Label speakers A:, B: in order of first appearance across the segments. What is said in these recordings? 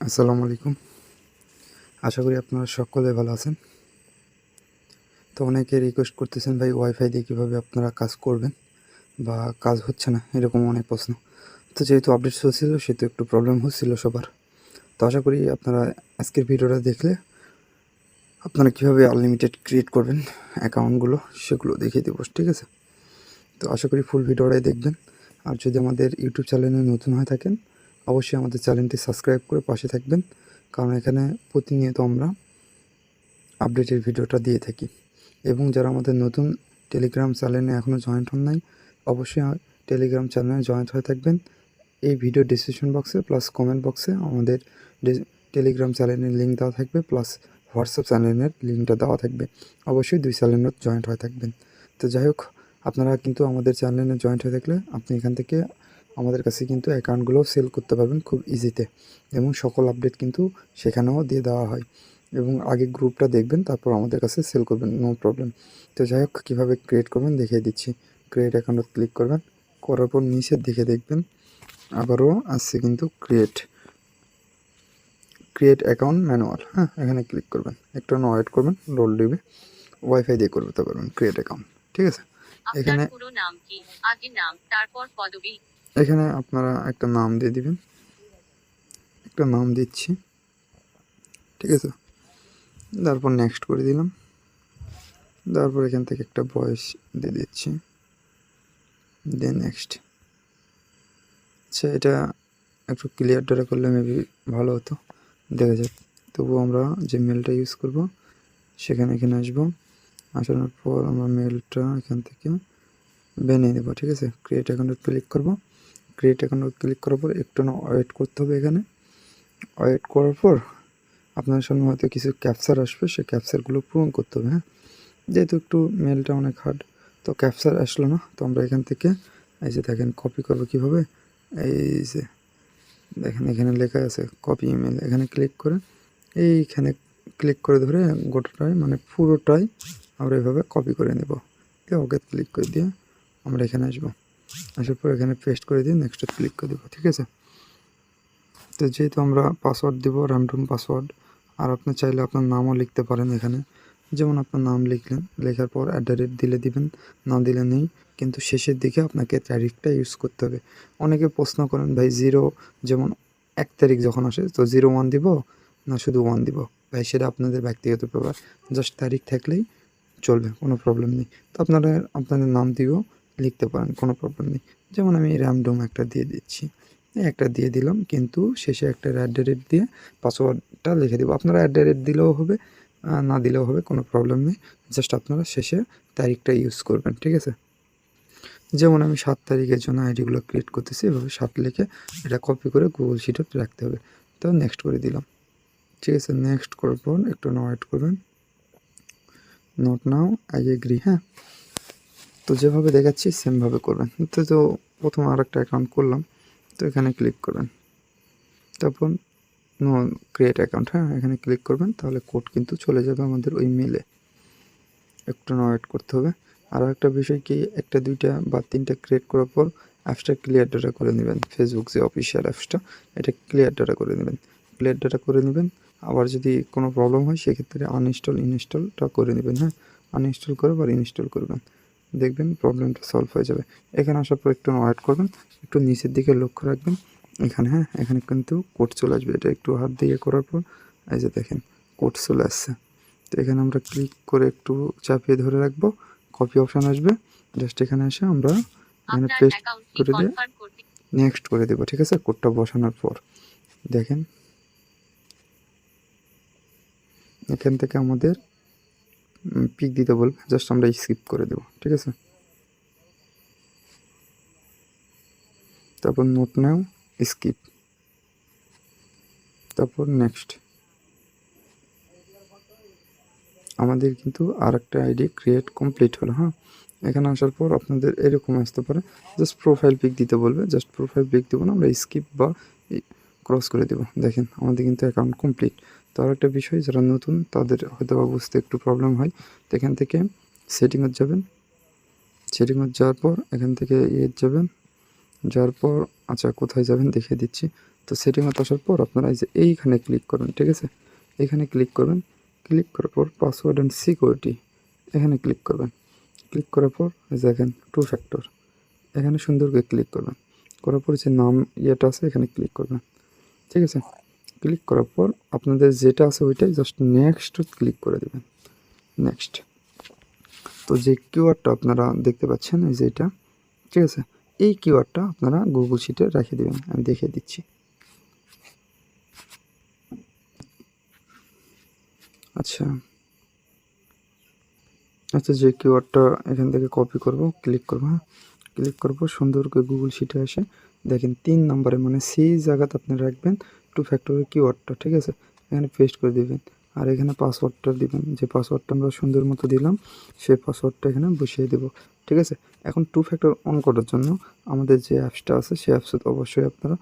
A: আসসালামু আলাইকুম। আশা করি আপনারা সকলে ভালো আছেন। তো অনেকে রিকোয়েস্ট করতেছেন ভাই ওয়াইফাই দিয়ে কীভাবে আপনারা কাজ করবেন বা কাজ হচ্ছে না, এরকম অনেক প্রশ্ন। তো যেহেতু আপডেট চলছিল সেহেতু একটু প্রবলেম হচ্ছিল সবার। তো আশা করি আপনারা আজকের ভিডিওটা দেখলে আপনারা কীভাবে আনলিমিটেড ক্রিয়েট করবেন অ্যাকাউন্টগুলো সেগুলো দেখিয়ে দেবো, ঠিক আছে? তো আশা করি ফুল ভিডিওটাই দেখবেন। আর যদি আমাদের ইউটিউব চ্যানেলে নতুন হয়ে থাকেন অবশ্যই আমাদের চ্যানেলটি সাবস্ক্রাইব করে পাশে থাকবেন, কারণ এখানে প্রতিনিয়ত আমরা আপডেটের ভিডিওটা দিয়ে থাকি। এবং যারা আমাদের নতুন টেলিগ্রাম চ্যানেলে এখনও জয়েন্ট হন নাই অবশ্যই টেলিগ্রাম চ্যানেলে জয়েন্ট হয়ে থাকবেন। এই ভিডিও ডিসক্রিপশন বক্সে প্লাস কমেন্ট বক্সে আমাদের টেলিগ্রাম চ্যানেলের লিঙ্ক দেওয়া থাকবে, প্লাস হোয়াটসঅ্যাপ চ্যানেলের লিঙ্কটা দেওয়া থাকবে। অবশ্যই দুই চ্যানেলে জয়েন্ট হয়ে থাকবেন। তো যাই হোক, আপনারা কিন্তু আমাদের চ্যানেলে জয়েন্ট হয়ে থাকলে আপনি এখান থেকে আমাদের কাছে কিন্তু অ্যাকাউন্টগুলো সেল করতে পারবেন খুব ইজিতে, এবং সকল আপডেট কিন্তু সেখানেও দিয়ে দেওয়া হয়। এবং আগে গ্রুপটা দেখবেন, তারপর আমাদের কাছে সেল করবেন, নো প্রবলেম। তো যাই হোক, কীভাবে ক্রিয়েট করবেন দেখিয়ে দিচ্ছি। ক্রিয়েট অ্যাকাউন্টে ক্লিক করবেন, করার পর নিচের দিকে দেখবেন আবারও আসছে কিন্তু ক্রিয়েট অ্যাকাউন্ট ম্যানুয়াল। হ্যাঁ, এখানে ক্লিক করবেন, একটু ওয়েট করবেন, লোড দিবে। ওয়াইফাই দিয়ে করতে পারবেন ক্রিয়েট অ্যাকাউন্ট, ঠিক আছে? এখানে
B: পুরো নাম কি, আগে নাম তারপর পদবি।
A: এখানে আপনারা একটা নাম দিয়ে দিবেন, একটা নাম দিচ্ছি, ঠিক আছে? তারপর নেক্সট করে দিলাম, তারপর এখান থেকে একটা বয়স দিয়ে দিচ্ছি, দেন নেক্সট। আচ্ছা, এটা একটু ক্লিয়ার ডাটা করলে মেবি ভালো হতো, দেখা যাক। তবুও আমরা যে মেলটা ইউজ করব সেখানে এখানে আসবো, আসানোর পর আমরা মেলটা এখান থেকে বানিয়ে দেবো, ঠিক আছে? ক্রিয়েট অ্যাকাউন্টে ক্লিক করব। ক্রিয়েট অ্যাকাউন্টে ক্লিক করার পর একটু না ওয়েট করতে হবে। এখানে ওয়েট করার পর আপনার সামনে হয়তো কিছু ক্যাপচার আসবে, সেই ক্যাপচারগুলো পূরণ করতে হবে। হ্যাঁ, যেহেতু একটু মেলটা অনেক হার্ড, তো ক্যাপচার আসলো না, তো আমরা এখান থেকে এই যে দেখেন কপি করবো কীভাবে, এই যে দেখেন এখানে লেখা আছে কপি ইমেল, এখানে ক্লিক করে এইখানে ক্লিক করে ধরে গোটাটাই মানে পুরোটাই আমরা এভাবে কপি করে নেব। দিয়ে ওকে ক্লিক করে দিয়ে আমরা এখানে আসবো, আসার পর এখানে পেস্ট করে দিয়ে নেক্সটে ক্লিক করে দেবো, ঠিক আছে? তো যেহেতু আমরা পাসওয়ার্ড দেবো র্যান্ডম পাসওয়ার্ড, আর আপনি চাইলে আপনার নামও লিখতে পারেন এখানে। যেমন আপনার নাম লিখলেন, লেখার পর @ দিলে দিবেন, না দিলে নেই। কিন্তু শেষের দিকে আপনাকে তারিখটা ইউজ করতে হবে। অনেকে প্রশ্ন করেন ভাই যেমন 1 তারিখ যখন আসে তো 01 দিব না শুধু 1 দিব? ভাই সেটা আপনাদের ব্যক্তিগত ব্যাপার, জাস্ট তারিখ থাকলেই চলবে, কোনো প্রবলেম নেই। তো আপনারা আপনাদের নাম দিয়েও লিখতে পারেন, কোনো প্রবলেম নেই। যেমন আমি র্যান্ডম একটা দিয়ে দিচ্ছি, একটা দিয়ে দিলাম, কিন্তু শেষে একটা @ দিয়ে পাসওয়ার্ডটা লিখে দেবো। আপনারা @ দিলেও হবে, না দিলেও হবে, কোনো প্রবলেম নেই। জাস্ট আপনারা শেষে তারিখটা ইউজ করবেন, ঠিক আছে? যেমন আমি 7 তারিখের জন্য আইডিগুলো ক্রিয়েট করতেছি, এভাবে 7 লিখে এটা কপি করে গুগল শিটে রাখতে হবে। তো নেক্সট করে দিলাম, ঠিক আছে? নেক্সট করার পর একটু ওয়েট করবেন, নট নাও, আই এগ্রি। হ্যাঁ, তো যেভাবে দেখাচ্ছি সেমভাবে করবেন। তো প্রথম আরেকটা অ্যাকাউন্ট করলাম, তো এখানে ক্লিক করবেন, তারপর ক্রিয়েট অ্যাকাউন্ট। হ্যাঁ, এখানে ক্লিক করবেন, তাহলে কোড কিন্তু চলে যাবে আমাদের ওই মেলে। একটু ওয়েট করতে হবে। আরও একটা বিষয় কি, একটা 2টা বা 3টা ক্রিয়েট করার পর অ্যাপসটা ক্লিয়ার ডাটা করে নেবেন। ফেসবুক যে অফিসিয়াল অ্যাপসটা, এটা ক্লিয়ার ডাটা করে নেবেন। ক্লিয়ার ডাটা করে নেবেন। আবার যদি কোনো প্রবলেম হয় সেক্ষেত্রে ইনস্টলটা করে নেবেন। হ্যাঁ, আনইনস্টল করে আবার ইনস্টল করবেন, দেখবেন প্রবলেমটা সলভ হয়ে যাবে। এখানে আসার পর একটু ওয়েট করবেন, একটু নিচের দিকে লক্ষ্য রাখবেন এখানে। হ্যাঁ, এখানে কিন্তু কোড চলে আসবে। এটা একটু হাত দিয়ে করার পর এই যে দেখেন কোড চলে আসছে। তো এখানে আমরা ক্লিক করে একটু চাপিয়ে ধরে রাখবো, কপি অপশান আসবে, জাস্ট এখানে এসে আমরা এখানে পেস্ট করে দিয়ে নেক্সট করে দেবো, ঠিক আছে? কোডটা বসানোর পর দেখেন এখান থেকে আমাদের পিক দিতে বলবে, জাস্ট আমরা স্কিপ করে দেবো, ঠিক আছে? তারপর নোট নাও, স্কিপ, তারপর নেক্সট। আমাদের কিন্তু আর একটা আইডি ক্রিয়েট কমপ্লিট হলো। হ্যাঁ, এখানে আসার পর আপনাদের এরকম আসতে পারে, জাস্ট প্রোফাইল পিক দিতে বলবে, জাস্ট প্রোফাইল পিক দেবো না, আমরা স্কিপ বা ক্রস করে দেবো। দেখেন আমাদের কিন্তু অ্যাকাউন্ট কমপ্লিট। তো আর একটা বিষয়, যারা নতুন তাদের হয়তো বা বুঝতে একটু প্রবলেম হয়, তো এখান থেকে সেটিংয়ে যাবেন, সেটিংয়ে যাওয়ার পর এখান থেকে যাবেন, যাওয়ার পর আচ্ছা কোথায় যাবেন দেখিয়ে দিচ্ছি। তো সেটিংয়ে আসার পর আপনারা এই যে এইখানে ক্লিক করবেন, ঠিক আছে? এইখানে ক্লিক করবেন, ক্লিক করার পর পাসওয়ার্ড অ্যান্ড সিকিউরিটি এখানে ক্লিক করবেন। ক্লিক করার পর এই যে দেখেন 2 ফ্যাক্টর এখানে সুন্দর করে ক্লিক করবেন। করার পর যে নাম ইয়েটা আছে এখানে ক্লিক করবেন, ঠিক আছে? ক্লিক করার পর আপনাদের যেটা আছে ওইটাই জাস্ট নেক্সট ক্লিক করে দেবেন, নেক্সট। তো যে কিওয়ার্ডটা আপনারা দেখতে পাচ্ছেন এই যে এটা, ঠিক আছে? এই কিওয়ার্ডটা আপনারা গুগল শিটে রেখে দেবেন, আমি দেখিয়ে দিচ্ছি। আচ্ছা আচ্ছা, যে কিওয়ার্ডটা এখান থেকে কপি করব, ক্লিক করব, হ্যাঁ ক্লিক করব, সুন্দর করে গুগল শিটে এসে দেখেন 3 নম্বরে মানে সেই জায়গাতে আপনি রাখবেন 2 ফ্যাক্টরের কিওয়ার্ডটা, ঠিক আছে? এখানে পেস্ট করে দিবেন আর এখানে পাসওয়ার্ডটা দিবেন, যে পাসওয়ার্ডটা আমরা সুন্দর মতো দিলাম সেই পাসওয়ার্ডটা এখানে বসিয়ে দেব, ঠিক আছে? এখন 2 ফ্যাক্টর অন করার জন্য আমাদের যে অ্যাপসটা আছে সেই অ্যাপসটা তো অবশ্যই আপনারা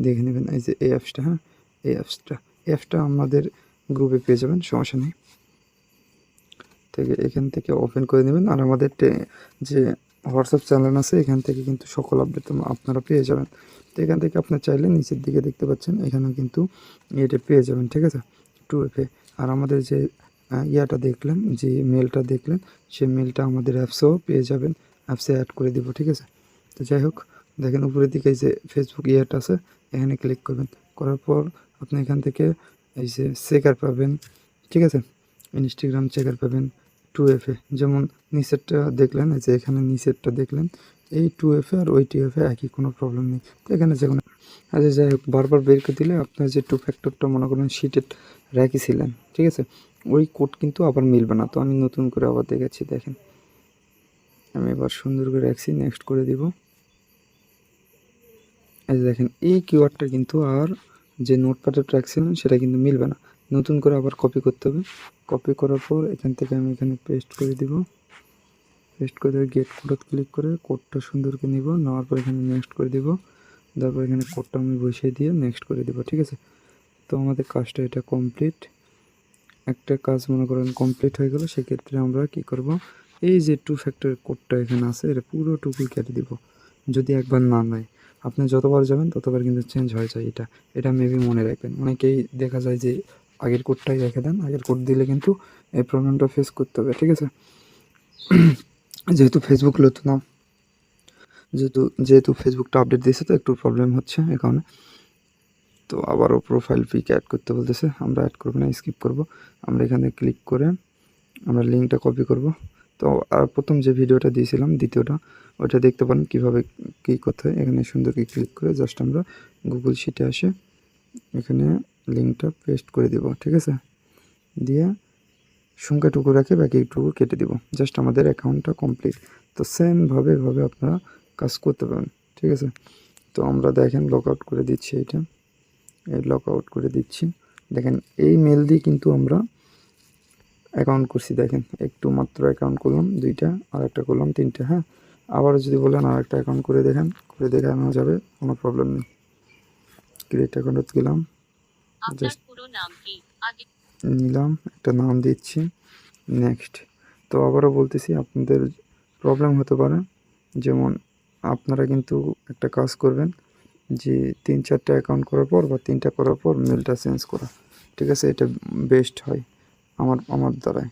A: দেখে নেবেন। এই যে এই অ্যাপসটা, হ্যাঁ এই অ্যাপসটা আমাদের গ্রুপে পেয়ে যাবেন, সমস্যা নেই। থেকে এখান থেকে ওপেন করে নেবেন আর আমাদের যে হোয়াটসঅ্যাপ চ্যানেল আছে এখান থেকে কিন্তু সকল আপডেট আপনারা পেয়ে যাবেন। তো এখান থেকে আপনার চাইলে নিচের দিকে দেখতে পাচ্ছেন এখানে কিন্তু এটা পেয়ে যাবেন, ঠিক আছে? 2FA। আর আমাদের যে ইয়াটা দেখলেন, যে মেলটা দেখলেন, সেই মেলটা আমাদের অ্যাপসেও পেয়ে যাবেন, অ্যাপসে অ্যাড করে দিব, ঠিক আছে? তো যাই হোক, দেখেন উপরের দিকে যে ফেসবুক ইয়াটা আছে এখানে ক্লিক করবেন, করার পর আপনি এখান থেকে এই যে চেকার পাবেন, ঠিক আছে? ইনস্টাগ্রাম চেকার পাবেন 2FA, যেমন নিচেরটা দেখলেন, এই যে এখানে নিচেরটা দেখলেন, এই 2FA আর ওই 2FA একই, কোনো প্রবলেম নেই। তো এখানে যে কোনো আচ্ছা যাই হোক, বারবার বের করে দিলে আপনার যে 2 ফ্যাক্টরটা মনে করেন শিটের রেখেছিলেন, ঠিক আছে? ওই কোড কিন্তু আবার মিলবে না। তো আমি নতুন করে আবার দেখাচ্ছি, দেখেন আমি এবার সুন্দর করে রাখছি, নেক্সট করে দিব। এই যে দেখেন এই কিওয়ার্ডটা কিন্তু আর যে নোটপ্যাডে রাখছিলেন সেটা কিন্তু মিলবে না, নতুন করে আবার কপি করতে হবে। কপি করার পর এখান থেকে আমি এখানে পেস্ট করে দিব, পেস্ট করে গেট কোড ক্লিক করে কোডটা সুন্দর করে নিব, নেওয়ার পর এখানে নেক্সট করে দিব, তারপর এখানে কোডটা আমি বসিয়ে দিয়ে নেক্সট করে দিব, ঠিক আছে? তো আমাদের কাজটা এটা কমপ্লিট। একটা কাজ মনে করেন কমপ্লিট হয়ে গেল, সেক্ষেত্রে আমরা কি করব, এই যে 2 ফ্যাক্টর কোডটা এখানে আছে এটা পুরোটুকুই কেটে দিব। যদি একবার না নয়, আপনি যতবার যাবেন ততবার কিন্তু চেঞ্জ হয়ে যায়। এটা মেবি মনে রাখবেন। অনেকেই দেখা যায় যে আগের কোডটাই রেখে দেন, আগের কোড দিলে কিন্তু এই প্রবলেমটা ফেস করতে হবে, ঠিক আছে? যেহেতু ফেসবুক নতুন না, যেহেতু ফেসবুকটা আপডেট দিয়েছে তো একটু প্রবলেম হচ্ছে এই কারণে। তো আবারও প্রোফাইল পিক অ্যাড করতে বলতেছে, আমরা অ্যাড করবো না, স্কিপ করব। আমরা এখানে ক্লিক করে আমরা লিঙ্কটা কপি করব। তো আর প্রথম যে ভিডিওটা দিয়েছিলাম দ্বিতীয়টা, ওইটা দেখতে পারেন কীভাবে কী করতে হয়। এখানে সুন্দর করে ক্লিক করে জাস্ট আমরা গুগল শিটে আসে এখানে লিঙ্কটা পেস্ট করে দেব, ঠিক আছে? দিয়ে সংখ্যাটুকু রেখে বাকিটুকু কেটে দিব, জাস্ট আমাদের অ্যাকাউন্টটা কমপ্লিট। তো সেমভাবে এভাবে আপনারা কাজ করতে পারেন, ঠিক আছে? তো আমরা দেখেন লগ আউট করে দিচ্ছি, এইটা এই লগ আউট করে দিচ্ছি। দেখেন এই মেল দিয়ে কিন্তু আমরা অ্যাকাউন্ট করছি, দেখেন একটু মাত্র অ্যাকাউন্ট করলাম 2টা, আর একটা করলাম 3টে, হ্যাঁ? আবারও যদি বলেন আর একটা অ্যাকাউন্ট করে দেখেন, করে দেখানো যাবে, কোনো প্রবলেম নেই। ক্রিয়েট অ্যাকাউন্টে গেলাম,
B: আপনার
A: জাস্ট
B: পুরো নাম কি? আগে
A: নিলাম, একটা নাম দিচ্ছি, নেক্সট। তো আবারও বলতেছি আপনাদের প্রবলেম হতে পারে, যেমন আপনারা কিন্তু একটা কাজ করবেন যে 3-4টা অ্যাকাউন্ট করার পর বা 3টা করার পর মেলটা চেঞ্জ করা, ঠিক আছে? এটা বেস্ট হয় আমার দ্বারায়,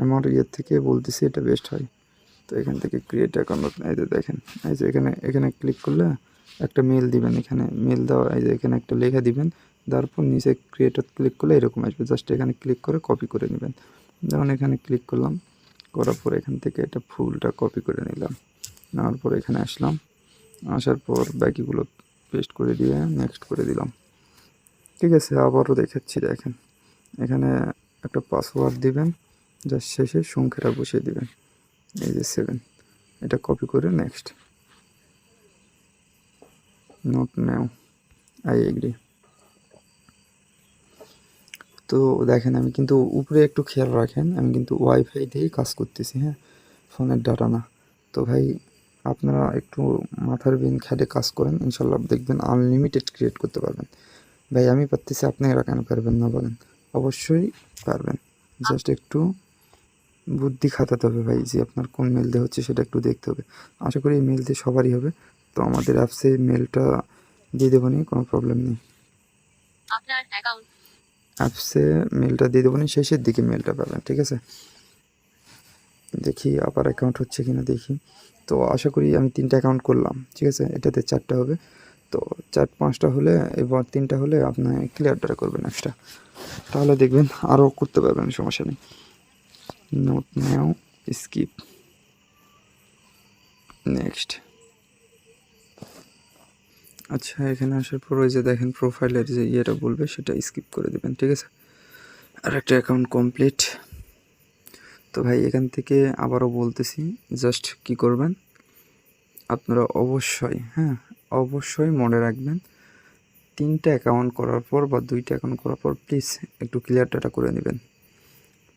A: আমার ইয়ের থেকে বলতেছি এটা বেস্ট হয়। তো এখান থেকে ক্রিয়েট অ্যাকাউন্ট, এই যে দেখেন, এই যে এখানে ক্লিক করলে একটা মেল দিবেন, এখানে মেল দেওয়া, এই যে এখানে একটা লেখা দিবেন, তারপর নিচে ক্রিয়েটত ক্লিক করলে এরকম আসবে, জাস্ট এখানে ক্লিক করে কপি করে নেবেন। যেমন এখানে ক্লিক করলাম, করার পর এখান থেকে এটা ফুলটা কপি করে নিলাম, নেওয়ার পর এখানে আসলাম, আসার পর বাকিগুলো পেস্ট করে দিয়ে নেক্সট করে দিলাম, ঠিক আছে? আবারও দেখাচ্ছি, দেখেন এখানে একটা পাসওয়ার্ড দিবেন, জাস্ট শেষে সংখ্যাটা বসিয়ে দিবেন, এই যে 7, এটা কপি করে next, note now, I agree. তো দেখেন আমি কিন্তু উপরে একটু খেয়াল রাখেন, আমি কিন্তু ওয়াইফাই দিয়েই কাজ করতেছি, হ্যাঁ, ফোনের ডাটা না। তো ভাই আপনারা একটু মাথার বিন খেটে কাজ করেন, ইনশাল্লাহ দেখবেন আনলিমিটেড ক্রিয়েট করতে পারবেন। ভাই আমি পারতেছি, আপনারা কেন পারবেন না বলেন? অবশ্যই পারবেন, জাস্ট একটু বুদ্ধি খাটাতে হবে ভাই, যে আপনার কোন মেল দিয়ে হচ্ছে সেটা একটু দেখতে হবে। আশা করি এই মেল দিয়ে সবারই হবে। তো তো আমাদের অ্যাপসে মেলটা দিয়ে দেবো নি, কোনো প্রবলেম নেই।
B: আপনার অ্যাকাউন্ট
A: অ্যাপসে মেলটা দিয়ে দেবো নি, শেষের দিকে মেলটা পাবেন, ঠিক আছে। দেখি আবার অ্যাকাউন্ট হচ্ছে কিনা দেখি। তো আশা করি আমি 3টা অ্যাকাউন্ট করলাম, ঠিক আছে। এটাতে 4টা হবে, তো 4-5টা হলে এবার 3টা হলে আপনি ক্লিয়ার ডাটা করবেন এক্সট্রা, তাহলে দেখবেন আরও করতে পারবেন, সমস্যা নেই। নোট নাও, স্কিপ, নেক্সট। আচ্ছা, এখানে আসার পর ওই যে দেখেন প্রোফাইলের যে ইয়েটা বলবে সেটা স্কিপ করে দেবেন, ঠিক আছে। আর একটা অ্যাকাউন্ট কমপ্লিট। তো ভাই এখান থেকে আবারও বলতেছি, জাস্ট কি করবেন আপনারা অবশ্যই মনে রাখবেন, 3টা অ্যাকাউন্ট করার পর বা 2টা অ্যাকাউন্ট করার পর প্লিজ একটু ক্লিয়ার ডাটা করে নেবেন।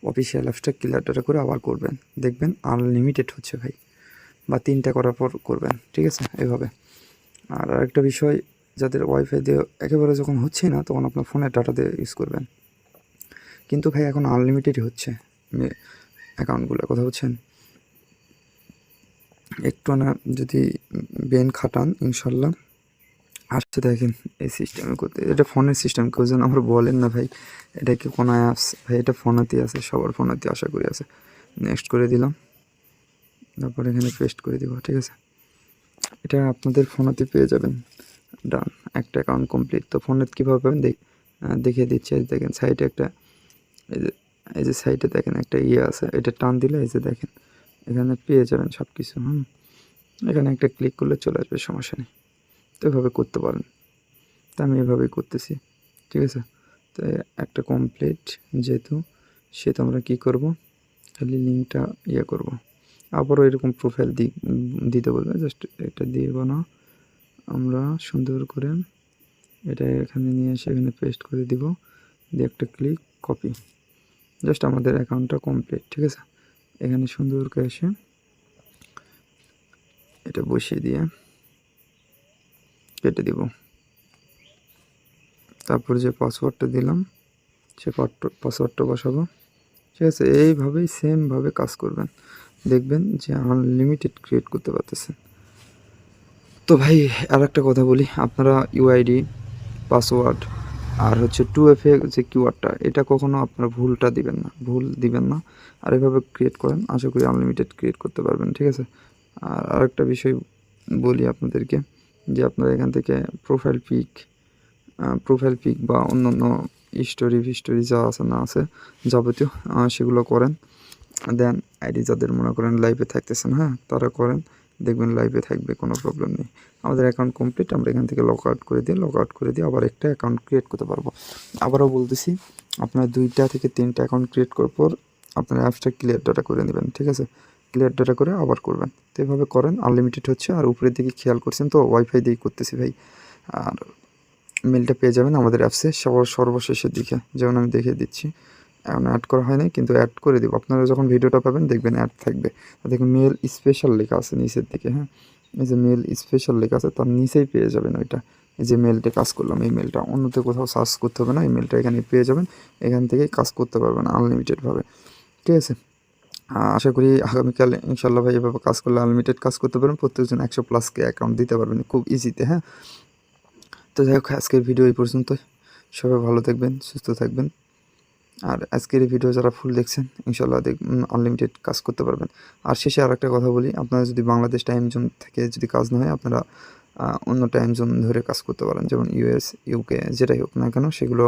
A: অফিসিয়াল অ্যাপসটা ক্লিয়ার ডাটা করে আবার করবেন, দেখবেন আনলিমিটেড হচ্ছে ভাই। বা 3টা করার পর করবেন, ঠিক আছে, এভাবে। আর আরেকটা বিষয়, যাদের ওয়াইফাই দিয়ে একেবারে যখন হচ্ছে না তখন আপনার ফোনের ডাটা দিয়ে ইউজ করবেন। কিন্তু ভাই এখন আনলিমিটেডই হচ্ছে অ্যাকাউন্টগুলো, কথা বলছেন। একটু না যদি বেন খাটান ইনশাল্লাহ আসছে। দেখেন এই সিস্টেমে করতে, এটা ফোনের সিস্টেম, কেউ যেন আমার বলেন না ভাই এটা কি কোনো অ্যাপস, ভাই এটা ফোনেতেই আছে, সবার ফোনেতেই আশা করি আছে। নেক্সট করে দিলাম, তারপর এখানে পেস্ট করে দিব, ঠিক আছে। এটা আপনাদের ফোনেতে পেয়ে যাবেন। ডান, একটা অ্যাকাউন্ট কমপ্লিট। তো ফোনে কীভাবে পাবেন দেখিয়ে দিচ্ছি। এই দেখেন সাইডে একটা, এই যে সাইডে দেখেন একটা ইয়ে আছে, এটা টান দিলে এই যে দেখেন এখানে পেয়ে যাবেন সব কিছু। এখানে একটা ক্লিক করলে চলে আসবে, সমস্যা নেই। তো এভাবে করতে পারেন, তো আমি এভাবেই করতেছি, ঠিক আছে। তো একটা কমপ্লিট যেহেতু, সেহেতু আমরা কী করব, খালি লিঙ্কটা ইয়ে করব। আবারও এরকম প্রোফাইল দিতে বলবে, জাস্ট এটা দিব না, আমরা সুন্দর করে এটা এখানে নিয়ে এসে এখানে পেস্ট করে দিব, দিয়ে একটা ক্লিক, কপি। জাস্ট আমাদের অ্যাকাউন্টটা কমপ্লিট, ঠিক আছে। এখানে সুন্দর করে এসে এটা বসিয়ে দিয়ে কেটে দিব। তারপর যে পাসওয়ার্ডটা দিলাম সে পাসওয়ার্ডটা বসাবো, ঠিক আছে। এইভাবেই সেমভাবে কাজ করবেন, দেখবেন যে আনলিমিটেড ক্রিয়েট করতে পারতেছেন। তো ভাই আর একটা কথা বলি, আপনারা ইউআইডি, পাসওয়ার্ড আর হচ্ছে 2FA যে কিওয়ার্ডটা, এটা কখনো আপনারা ভুল দিবেন না। আর এভাবে ক্রিয়েট করেন, আশা করি আনলিমিটেড ক্রিয়েট করতে পারবেন, ঠিক আছে। আর আরেকটা বিষয় বলি আপনাদেরকে, যে আপনারা এখান থেকে প্রোফাইল পিক বা অন্যান্য ফিস্টোরি যা আছে না আছে যাবতীয় সেগুলো করেন। দেন আইডি যাদের মনে করেন লাইভে থাকতেছেন, তারা করেন, দেখবেন লাইভে থাকবে, কোনো প্রবলেম নেই। আমাদের অ্যাকাউন্ট কমপ্লিট, আমরা এখান থেকে লগ আউট করে দিয়ে আবার একটা অ্যাকাউন্ট ক্রিয়েট করতে পারবো। আবারও বলতেছি, আপনার 2টা থেকে 3টা অ্যাকাউন্ট ক্রিয়েট করার পর আপনার অ্যাপসটা ক্লিয়ার ডাটা করে নেবেন, ঠিক আছে। ক্লিয়ার ডাটা করে আবার করবেন, তো এভাবে করেন, আনলিমিটেড হচ্ছে। আর উপরের দিকে খেয়াল করছেন তো, ওয়াইফাই দিয়েই করতেছি ভাই। আর মেলটা পেয়ে যাবেন আমাদের অ্যাপসে সর্বশেষের দিকে, যেমন আমি দেখিয়ে দিচ্ছি। এখন অ্যাড করা হয়নি, কিন্তু অ্যাড করে দেবো। আপনারা যখন ভিডিওটা পাবেন দেখবেন অ্যাড থাকবে, দেখুন মেল স্পেশাল লেখা আছে নিচের দিকে। এই যে মেল স্পেশাল লেখা আছে, তার নিচেই পেয়ে যাবেন ওইটা। এই যে মেলটা কাজ করলাম, এই মেলটা অন্যতে কোথাও সার্চ করতে হবে না, এই মেলটা এখানে পেয়ে যাবেন, এখান থেকেই কাজ করতে পারবেন আনলিমিটেডভাবে, ঠিক আছে। আশা করি আগামীকাল ইনশাল্লাহ ভাই এভাবে কাজ করলে আনলিমিটেড কাজ করতে পারবেন, প্রত্যেকজন 100+ অ্যাকাউন্ট দিতে পারবেন খুব ইজিতে। তো যাই হোক, আজকের ভিডিও এই পর্যন্তই। সবাই ভালো থাকবেন, সুস্থ থাকবেন। আর আজকের এই ভিডিও যারা ফুল দেখছেন ইনশাল্লাহ আনলিমিটেড কাজ করতে পারবেন। আর শেষে আর একটা কথা বলি, আপনারা যদি বাংলাদেশ টাইম জোন থেকে যদি কাজ না হয়, আপনারা অন্য টাইম জোন ধরে কাজ করতে পারেন, যেমন US, UK যেটাই হোক না কেন, সেগুলো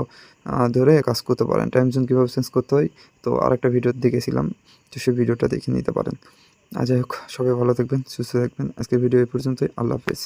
A: ধরে কাজ করতে পারেন। টাইম জোন কীভাবে চেঞ্জ করতে হয় তো আরেকটা ভিডিও দেখেছিলাম, তো সেই ভিডিওটা দেখে নিতে পারেন। আর যাই হোক, সবাই ভালো থাকবেন, সুস্থ থাকবেন। আজকের ভিডিও এই পর্যন্তই, আল্লাহ হাফেজ।